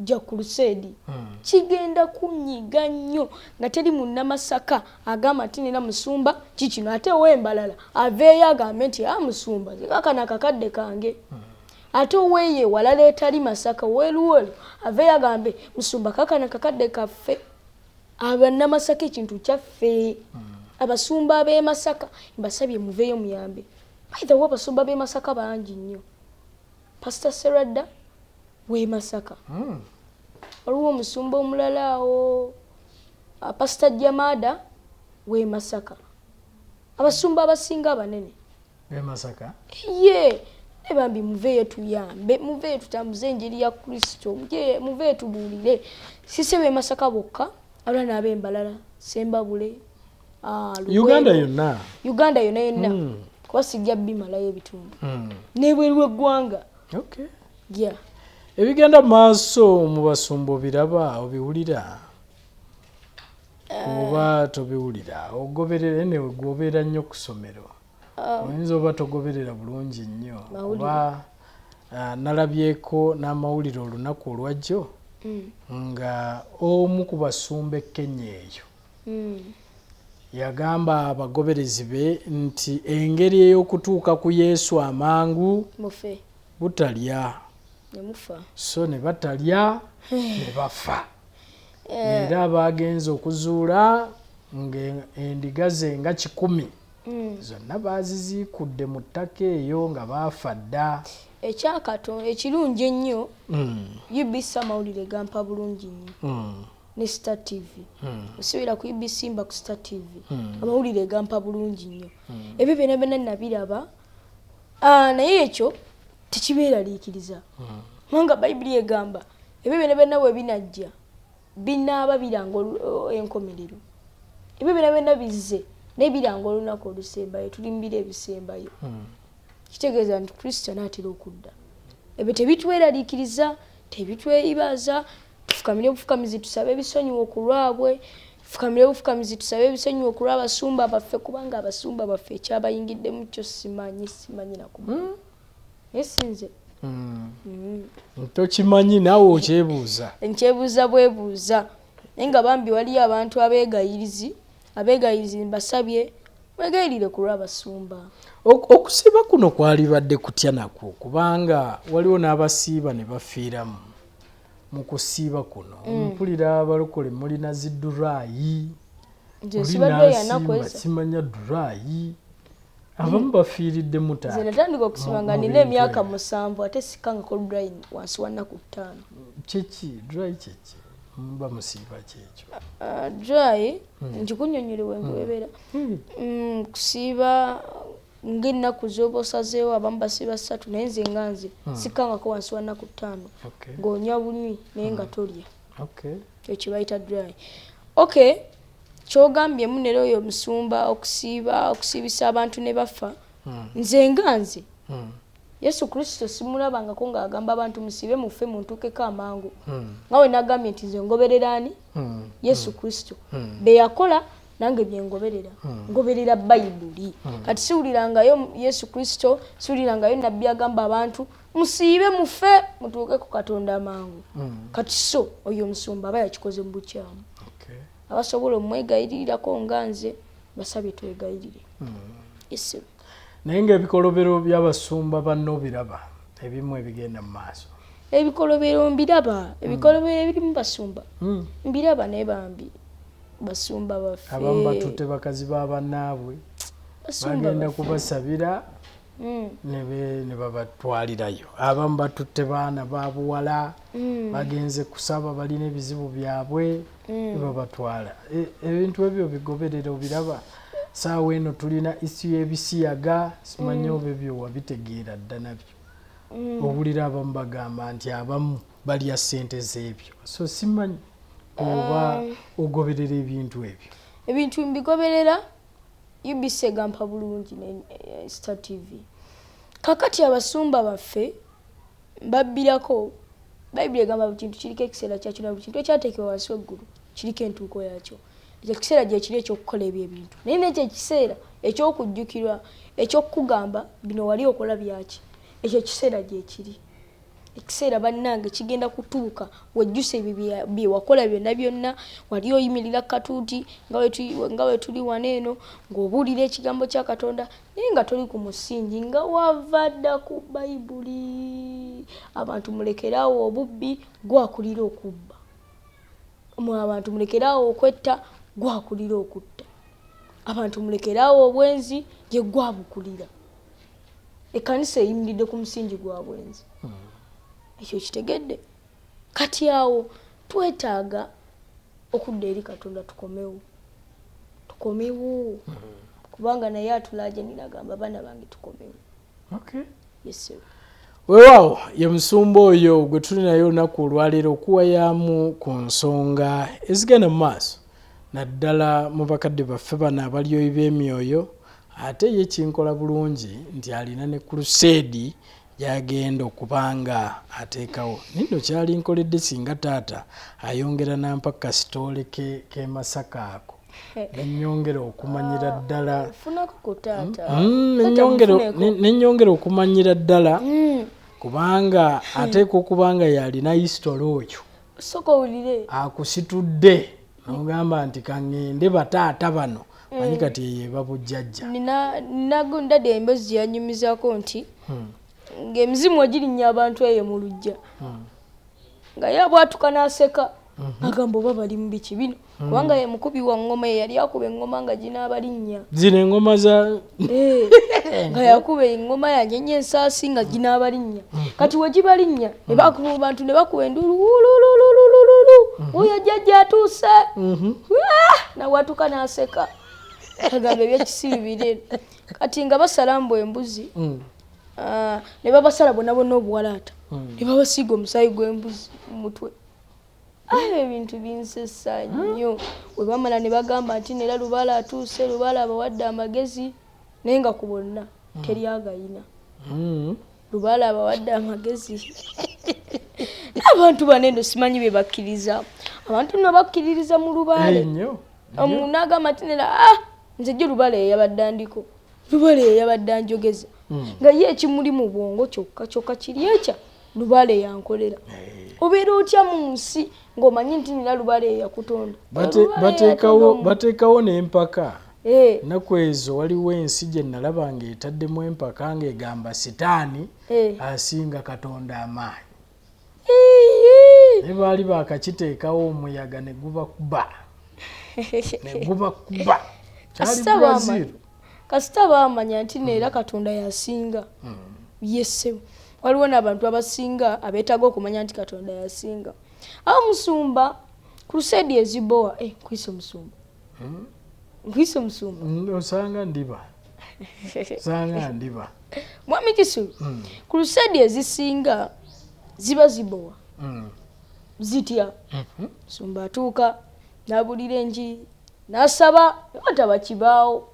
ja Crusade. Kigenda kunyiga nnyo nga teri munnamasaka agamba nti nina musumba kikino ate ow'embalala aveeyo agambe nti musumba kakana akakadde kange. Ate oweye walala etali Masaka weeruwelu aveeyo agambe musumba kakana kakadde kaffe. Abannamasaka ekintu kyaffe. Abasumba ab'e Masaka mbasabye muveeyo muyambe. By the way abasumba b'e Masaka bangi nnyo. Pastor Serada we Masaka. waliwo omusumba omulala awo Pastor Jamada we Masaka abasumba abasinga abanene we Masaka ye ebambi muveyo tuyambe muveyo tutambuze enjiri ya Kristo muveyo tubuulire sise we Masaka bokka abana ab'embalala Sembabule Uganda yonna kuba sijja bimalayo ebitundu n'ebweru eggwanga ebigenda maaso mu basumba biraba obiwulira oba tobiwulira ogoberera newe gwobeera nnyo ku ssomero oyinza oba togoberera bulungi nnyo oba nalabyeko n'amawulire olunaku olwajjo nga omu ku basumba Kenya eyo yagamba abagoberezi be nti engeri ey'okutuuka ku Yesu amangu butalya so ne batalya ne bafa era bagenze okuzuula ng'endiga ze nga 100 zonna baziziikudde mu ttaka eyo nga baafa dda. Ekyakatonda ekirungi ennyo UBC amawulire gampa bulungi nnyo ne Star TV osubira ku UBC mba ku Star TV amawulire gampa bulungi nnyo ebyo byonna nabiraba naye ekyo tekibeeraliikiriza kubanga Bayibuli egamba ebyo byonna we binajja binaaba biranga enkomerero ebyo byonna bizze n'ebiranga olunaku olusembayo tulimbira ebisembayo kitegeeza nti Kristo n'atera okudda ebyo tebitweraliikiriza tebitweyibaza tufukamire obufukamizi tusabe ebisonyiwo ku lwabwe tufukamire obufukamizi tusabe ebisonyiwo ku lw'abasumba baffe kubanga abasumba baffe ekyabayingiddemu kyo simanyi nakumu esinze tokimanyi naawe okyebuuza nkyebuuza bwebuuza naye nga bambi waliyo abantu abeegayirizi mbasabye mwegayirire ku lw'abasumba. Okusiiba kuno kwalibadde kutya nakwo kubanga waliwo n'abasiiba ne bafiiramu mu kusiiba kuno mpulira abalokole mulina zidduraayi simanya duraayi abamu bafiiridde mutaani. Nze natandika okusiba nga nina emyaka 7 ate sikkangako duraayi wansi wa nnaku 5. Kyeki duraayi kyeki mba musiiba kyekyo duraayi nkikunyonyolewe ngwebera kusiiba ng'ennaku z'oba osazeewo abamu basiiba 3 naye nze nga nze sikkangako wansi wa nnaku 5 ng'onywa bunywi naye nga tolya ekyo bayita duraayi. Kyogambyemu nero oyo omusumba okusiibisa abantu ne bafa nze nga nze Yesu Kristo simulabangako ng'agamba abantu musiibe mufe muntuukeko amangu nga we nagambye nti nze ngoberera ani Yesu Kristo be yakola nange bye ngoberera Bayibuli kati siwulirangayo Yesu Kristo siwulirangayo nabbi agamba abantu musiibe mufe mutuuke ku Katonda amangu kati so oyo omusumba aba yakikoze mu bukyamu abasobola omwegayirirako nga nze basabye twegayirire. Naye ng'ebikolobero by'abasumba banno biraba ebimu ebigenda mu maaso ebikolobero mbiraba ebikolobero ebirimu basumba mbiraba naye bambi basumba baffe abamu batutte bakazi b'abannaabwe bagenda kubasabira ne babatwalirayo abamu batutte baana ba buwala bagenze kusaba balina ebizibu byabwe ne babatwala ebintu ebyo bigoberera obiraba saawa eno tulina isi y'ebisiyaga simanyi oba ebyo wabitegeera dda nabyo owulira abamu bagamba nti abamu balya ssente z'ebyo so simanyi oba ogoberera ebintu mbigoberera UBC gampa bulungi ne Star TV kakati abasumba baffe babbirako Bayibuli egamba buli kintu kiriko ekiseera kyakyo na buli kintu ekyateekebwa wansi w'eggulu kiriko entuuko yakyo. Ekyo kiseera gye kiri ekyokukola ebyo ebintu naye n'ekyo ekiseera eky'okujjukirwa eky'okugamba bino wali okola byaki ekyo kiseera gye kiri ekiseera bannange kigenda kutuuka wejjuse ebyo bye wakola byonna wali oyimirira katuuti nga we tuli wano eno ng'obuulira ekigambo kya Katonda naye nga toli ku musingi nga wava dda ku Bayibuli. Abantu mulekerawo obubbi gwakulira okubba abantu mulekerawo okwetta gwakulira okutta abantu mulekerawo obwenzi gye gwabukulira ekkanisa eyimiridde ku musingi gwa bwenzi ekyo kitegedde kati awo twetaaga okudda eri Katonda tukomewo kubanga naye atulaje nagamba abaana bange tukomewo. Okay. Yes sir. Weewaawo ye musumba oyo gwe tuli naye olunaku olwaleero okuwayamu ku nsonga ezigenda mu maaso naddala mu bakadde baffe bano abalyoyi b'emyoyo, ate ye kinkola bulungi nti alina ne Crusade gyagenda okubanga ateekawo. Nino kyali nkoledde singa taata ayongera nampa kasitole ke Masaka ako nenyongera okumanyira ddala funako ku taata nenyongera okumanyira ddala kubanga ateeka okubanga yalina history oyo sokowulire akusitudde n'ogamba nti kaŋŋende bataata bano manyi kati ye babujjajja. Ninagundadde emboozi yanyumizaako nti ng'emizimu egirinnya abantu eyo mu luggya nga ye bwatuka n'aseka agamba oba bali mu biki bino kubanga ye mukubi wa ngoma ye yali akuba engoma nga ginaabalinnya zino engoma za nga yakuba engoma yanyenye ensaasi nga ginaabalinnya kati we gibalinnya ne bakuba bantu ne bakuba endulu oyo jjajja atuuse nawatuka n'aseka agamba ebyekisibi biri kati nga basalambu embuzi ne babasala bonna bonna obuwalaata ne babasiiga omusaayi gw'embuzi mu mutwe. Ebintu binsesa nnyo we bamala ne bagamba nti neera Lubaale atuuse, Lubaale abawadde amagezi naye nga ku bonna teri agayina. Lubaale abawadde amagezi abantu bano eno simanyi be bakkiriza abantu nno bakkiririza mu Lubaale omuntu n'agamba nti neera nze jjo Lubaale yeyabadde andiko, Lubaale yeyabadde anjogeza nga ye ekimuli mu bwongo kyokka kiri ekya Lubaale yankolera. Obeera otya mu nsi ng'omanyi nti nina Lubaale yakutonda bateekawo n'empaka. Ennaku ezo waliwo ensi gye nalaba ng'etaddemu empaka ng'egamba sitaani asinga Katonda amaanyi. Ne baali baakakiteekawo omuyaga ne gubakuba kyali Brazil. Kasita baamanya nti neera Katonda yasinga. Yese waliwo n'abantu abasinga abeetaaga okumanya nti Katonda yasinga. Awo musumba Crusade ezibowa nkwisa omusumba osanga ndiba mwami Kisubi Crusade ezisinga ziba zibowa zitya musumba atuuka n'abulira enjiri n'asaba wataba kibaawo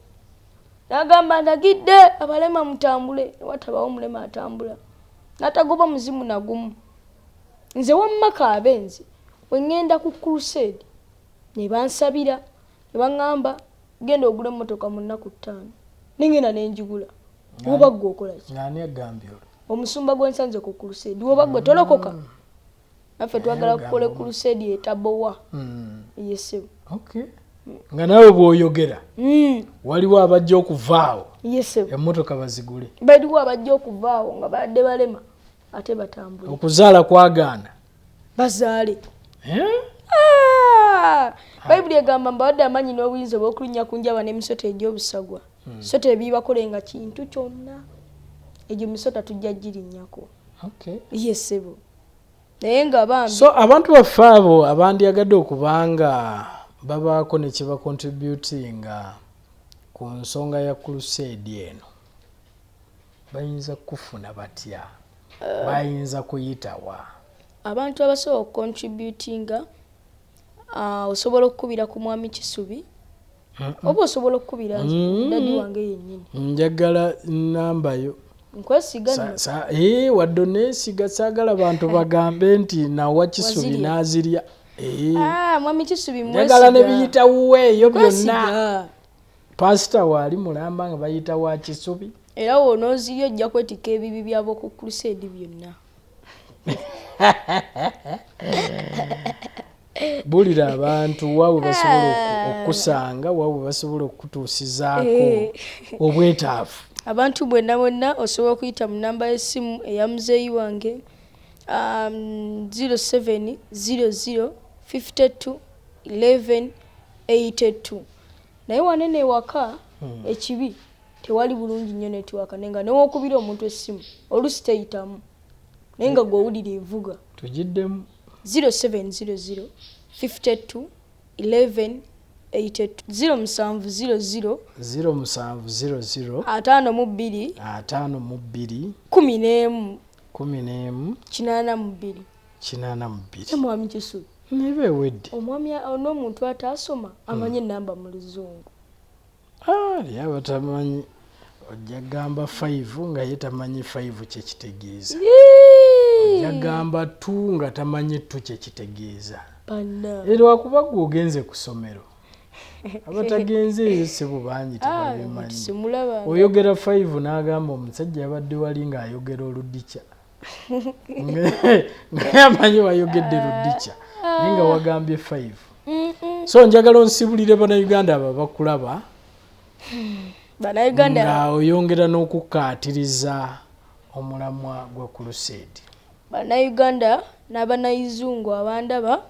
n'agamba ndagidde abalema mutambule watabaawo mulema atambula n'atagoba muzimu nagumu. Nze wammaka abenzi we ŋŋenda ku Crusade ne bansabira ne baŋŋamba genda ogula emmotoka mu nnaku 5 nengenda nenjigula. Oba ggwe okola ki? Ng'ani agambye olwo? Omusumba gwensanze ku Crusade oba ggwe tolokoka. Naffe twagala kukola Crusade etabowa. Yesebo. Okay. Nga nawe bw'oyogera waliwo abajja okuvaawo emmotoka bazigule. Baliwo abajja okuvaawo nga badde balema ate batambule. Okuzaala kwagaana bazaale. Bayibuli egamba mbadde amanyi n'obuyinza obw'okulinnya ku njaba n'emisota egy'obusagwa. So tebibakolenga kintu kyonna. Egyo misota tujja girinnyako. Yesebo. Naye nga bambi so abantu baffe abo abandyagadde okubanga babaako ne kye bacontributinga ku nsonga ya Crusade eno bayinza kufuna batya? Bayinza kuyitawa? Abantu abasobola okucontributinga osobola okukubira ku mwami Kisubi oba osobola okukubira dadi wange yennyini. Njagala nambayo nkwesiga wadde neesiga saagala bantu bagambe nti nawa Kisubi n'azirya. Mwami Kisubi mwesiga. Njagala ne biyitawo eyo byonna. Pastor waali mulamba nga bayita wa Kisubi. Era wonoozirya ojja kwetika ebibi byabo ku Crusade byonna. Bulira abantu waabwe basobola okusanga waabwe basobola okutuusizaako obwetaavu. Abantu bwenna bonna osobola okuyita mu namba y'essimu eya muzeeyi wange 0700521182 naye wanene ewaka ekibi tewali bulungi nnyo netiwaka nenga newokubira omuntu essimu olusi teyitamu naye nga gw'owulira evuga tugiddemu 0700 52 11 82 0700 0700 52 52 11 11 82 Mwami Kisubi nibe wedde omwami n'omuntu atasoma amanye enamba mu luzungu yaba tamanyi ojja gamba 5 nga ye tamanyi 5 kye kitegeeza ojja gamba 2 nga tamanyi 2 kye kitegeeza era akuba gwogenze ku ssomero abatagenze eyo sebo bangi tebabimanyi oyogera 5 n'agamba omusajja yabadde wali ng'ayogera oludikya nga amanyi wayogedde ludikya naye nga wagambye 5 so njagala onsibulire bannayuganda abo bakulaba nga oyongera n'okukaatiriza omulamwa gwa Crusade. Bannayuganda n'abannayizungu abandaba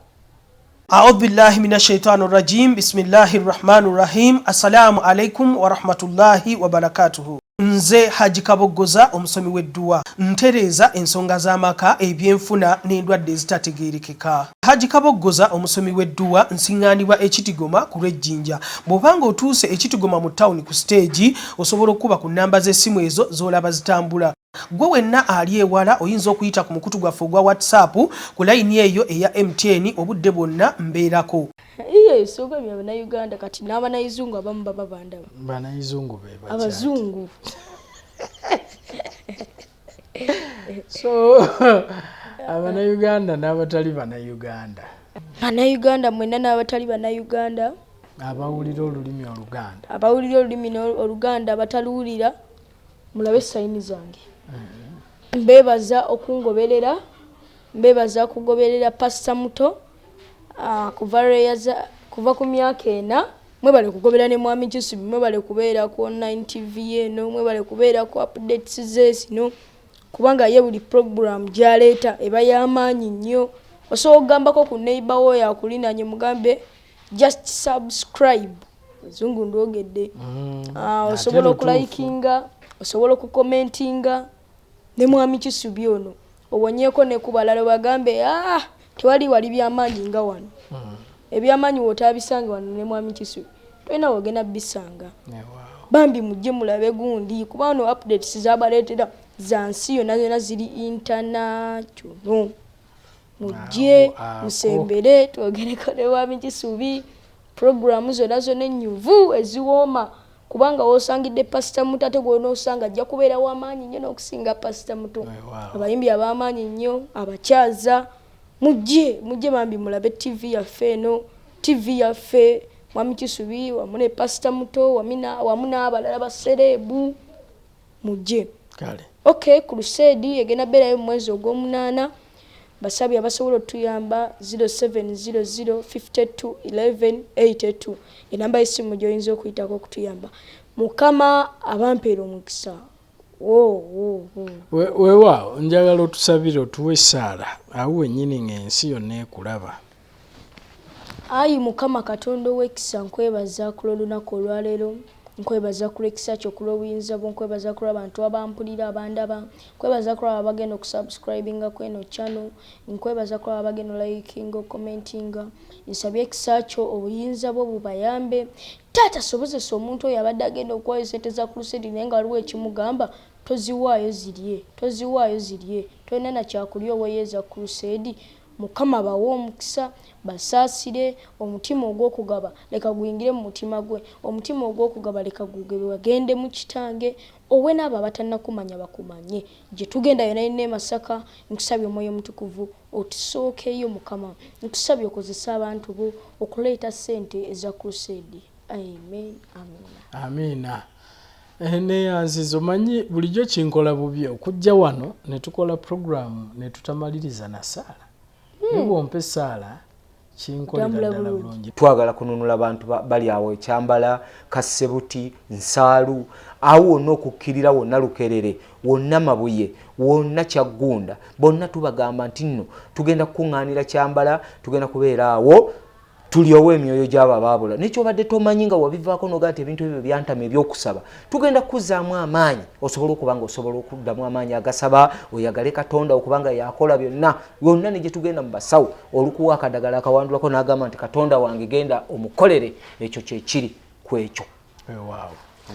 أعوذ بالله من الشيطان الرجيم بسم الله الرحمن الرحيم السلام عليكم ورحمة الله وبركاته nze Haji Kabogoza omusomi w'edduwa ntereza ensonga z'amaka ebyenfuna n'endwadde ezitategeerekeka. Haji Kabogoza omusomi w'edduwa nsiŋŋaanibwa ekitigoma ku lw'ejjinja. Bw'obanga otuuse ekitigoma mu ttawuni ku siteegi osobola okuba ku nnamba z'essimu ezo z'olaba zitambula. Gwe wenna ali ewala oyinza okuyita ku mukutu gwaffe ogwa WhatsApp ku layini eyo eya MTN obudde bwonna mbeerako. Ensonga bya bannayuganda kati n'abannayizungu abamu baba bandaba. Bannayizungu be bakyati. Abazungu. So abannayuganda n'abatali bannayuganda. Bannayuganda mwenna n'abatali bannayuganda. Abawulira olulimi Oluganda. Abawulira olulimi Oluganda abataluwulira mulabe sayini zange. Mbebaza okungoberera. Mbebaza kugoberera Pastor Muto. Kuva ku myaka ena mwebale kugobera ne Mwami Kisubi mwebale kubeera ku online TV eno mwebale kubeera ku updates zino kubanga ye buli program gyaleeta eba y'amaanyi nnyo. Osobola okugambako ku neighbor wo yakulinanye mugambe just subscribe zungu ndogedde. Osobola okulayikinga osobola okukomentinga ne Mwami Kisubi ono obonyeeko ne ku balala bagambe tewali wali byamaanyi nga wano. Ebyamaanyi wootaabisanga wano ne Mwami Kisubi tolina wogenda bisanga. Bambi mujje mulabe gundi kuba wano updates z'abaleetera za nsi yonna zonna ziri international. Mujje musembere twogereko ne Mwami Kisubi programu zonna zonna ennyuvu eziwooma kubanga woosangidde Pastor Muto ate gwona osanga ajja kubeera w'amaanyi nnyo n'okusinga Pastor Muto. Abayimbi ab'amaanyi nnyo abakyaza mujje bambi mulabe TV yaffe eno TV yaffe Mwami Kisubi wamu ne Pastor Muto wamu n'abalala baserebu mujje. Okay, Crusade egenda beerayo mu mwezi ogw'omunaana. Basabye abasobola otuyamba 0700 52 11 82 enamba y'essimu gy'oyinza okuyitako okutuyamba. Mukama abampeera omukisa. Weewaawo njagala otusabire otuwe essaala awo wennyini ng'ensi yonna ekulaba. Ayi Mukama Katonda ow'ekisa nkwebaza ku lw'olunaku olwaleero. Nkwebaza ku lw'ekisa kyo ku lw'obuyinza bwo. Nkwebaza ku lw'abantu abampulira abandaba. Nkwebaza ku lw'abo abagenda okusubscribinga ku eno channel. Nkwebaza ku lw'abo abagenda olikinga commentinga. Nsabye ekisa kyo obuyinza bwo bubayambe. Taata sobozesa omuntu oyo abadde agenda okuwaayo ssente za Crusade naye nga waliwo ekimugamba toziwaayo zirye tolina na kyakulya oweyeeza Crusade. Mukama bawe omukisa basaasire omutima ogw'okugaba leka guyingire mu mutima gwe. Omutima ogw'okugaba leka bagende mu kitange owe n'abo abatannakumanya bakumanye. Gye tugenda yonna ne Masaka nkusabye Omwoyo Mutukuvu otusookeyo Mukama. Nkusabye okozesa abantu bo okuleeta ssente eza Crusade. Amen. Amiina. Neyanziza omanyi bulijjo kinkola bubi okujja wano ne tukola programu ne tutamaliriza na saala. Nebwompa essaala kinkolera ddala bulungi. Twagala kununula bantu bali awo ekyambala Kassebuti Nsaalu awo wonna okukkirira wonna Lukerere wonna Mabuye wonna Kyaggunda bonna tubagamba nti nno tugenda kukuŋŋaanira Kyambala tugenda kubeera awo tulyowe emyoyo gy'abo abaabula nekyobadde tomanyi nga wabivaako nogati ebintu ebyo byantama ebyokusaba tugenda kuzzaamu amaanyi osobola okuba nga osobola okuddamu amaanyi agasaba oyagale Katonda okubanga yakola byonna ne gye tugenda mu basawo olukuwa akadagala akawandulako n'agamba nti Katonda wange genda omukolere ekyo kyekiri ku ekyo. Wow.